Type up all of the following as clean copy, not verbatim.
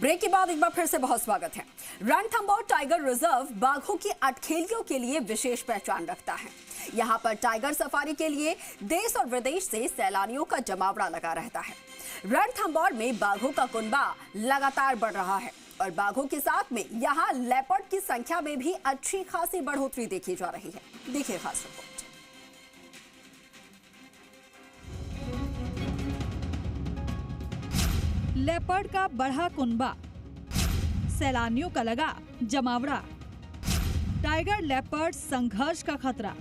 Break के बाद एक बार फिर से बहुत स्वागत है। रणथंभौर टाइगर रिजर्व बाघों की अठखेलियों के लिए विशेष पहचान रखता है। यहाँ पर टाइगर सफारी के लिए देश और विदेश से सैलानियों का जमावड़ा लगा रहता है। रणथंभौर में बाघों का कुनबा लगातार बढ़ रहा है और बाघों के साथ में यहाँ लेपर्ड की संख्या में भी अच्छी खासी बढ़ोतरी देखी जा रही है। देखिए खास रिपोर्ट। लेपर्ड का बढ़ा कुनबा, सैलानियों का लगा जमावड़ा, टाइगर लेपर्ड संघर्ष का खतरा।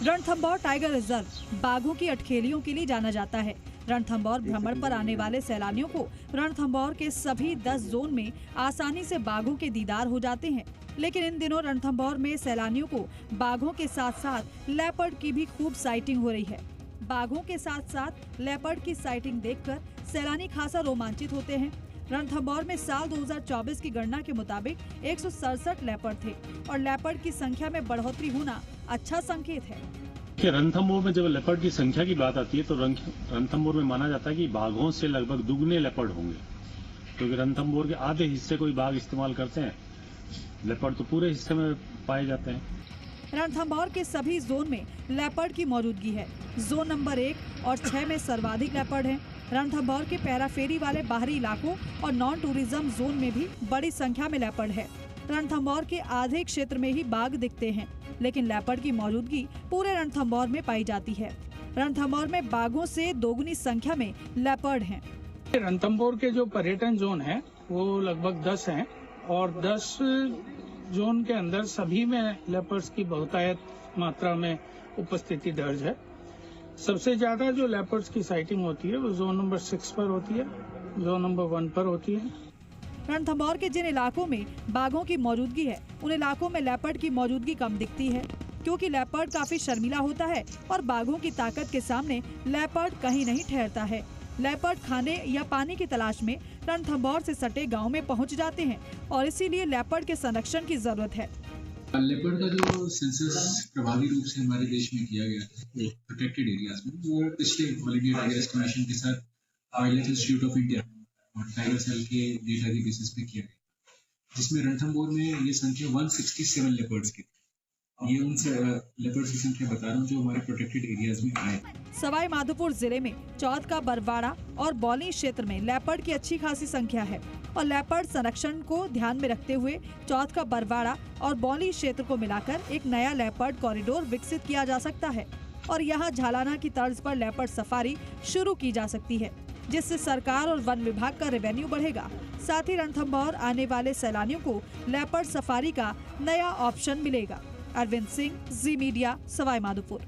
रणथंभौर टाइगर रिजर्व बाघों की अठखेलियों के लिए जाना जाता है। रणथंभौर भ्रमण पर आने वाले सैलानियों को रणथंभौर के सभी 10 जोन में आसानी से बाघों के दीदार हो जाते हैं। लेकिन इन दिनों रणथंभौर में सैलानियों को बाघों के साथ साथ लेपर्ड की भी खूब साइटिंग हो रही है। बाघों के साथ साथ लेपर्ड की साइटिंग देखकर सैलानी खासा रोमांचित होते हैं। रणथंभौर में साल 2024 की गणना के मुताबिक 167 लेपर्ड थे और लेपर्ड की संख्या में बढ़ोतरी होना अच्छा संकेत है। रणथंभौर में जब लेपर्ड की संख्या की बात आती है तो रणथंभौर में माना जाता है कि बाघों से लगभग दुगने लेपर्ड होंगे, क्योंकि रणथंभौर के आधे हिस्से को ही बाघ इस्तेमाल करते हैं। लेपर्ड तो पूरे हिस्से में पाए जाते हैं। रणथंभौर के सभी जोन में लेपर्ड की मौजूदगी है। जोन नंबर 1 और 6 में सर्वाधिक लेपर्ड हैं। रणथंभौर के पैराफेरी वाले बाहरी इलाकों और नॉन टूरिज्म जोन में भी बड़ी संख्या में लेपर्ड है। रणथंभौर के आधे क्षेत्र में ही बाघ दिखते हैं, लेकिन लेपर्ड की मौजूदगी पूरे रणथंभौर में पाई जाती है। रणथंभौर में बाघों से दोगुनी संख्या में लेपर्ड हैं। रणथंभौर के जो पर्यटन जोन है वो लगभग 10 हैं और 10 जोन के अंदर सभी में लेपर्ड्स की बहुतायत मात्रा में उपस्थिति दर्ज है। सबसे ज्यादा जो लेपर्ड्स की साइटिंग होती है वो जोन नंबर 6 पर होती है, जोन नंबर 1 पर होती है। रणथंभौर के जिन इलाकों में बाघों की मौजूदगी है उन इलाकों में लेपर्ड की मौजूदगी कम दिखती है, क्योंकि लेपर्ड काफी शर्मीला होता है और बाघों की ताकत के सामने लेपर्ड कहीं नहीं ठहरता है। लेपर्ड खाने या पानी की तलाश में रणथंभौर से सटे गांव में पहुंच जाते हैं और इसीलिए लेपर्ड के संरक्षण की जरूरत है। लेपर्ड का जो सेंसस प्रभावी रूप से हमारे देश में किया गया है प्रोटेक्टेड एरियाज में, वो पिछले ऑल इंडिया टाइगर एस्टिमेशन के साथ wild life institute of India और टाइगर सेल के डेटा के बेसिस पे किया गया, जिसमें रणथंभौर में ये संख्या 167 लेपर्ड्स की। ये उन लेपर्ड्स की संख्या बता रहा हूँ जो हमारे प्रोटेक्टेड एरियाज में आए। सवाई माधोपुर जिले में चौथ का बरवाड़ा और बौली क्षेत्र में लेपर्ड की अच्छी खासी संख्या है और लेपर्ड संरक्षण को ध्यान में रखते हुए चौथ का बरवाड़ा और बौली क्षेत्र को मिलाकर एक नया लेपर्ड कॉरिडोर विकसित किया जा सकता है और यहाँ झालाना की तर्ज पर लेपर्ड सफारी शुरू की जा सकती है, जिससे सरकार और वन विभाग का रेवेन्यू बढ़ेगा। साथ ही रणथंभौर आने वाले सैलानियों को लेपर्ड सफारी का नया ऑप्शन मिलेगा। अरविंद सिंह, जी मीडिया, सवाई माधोपुर।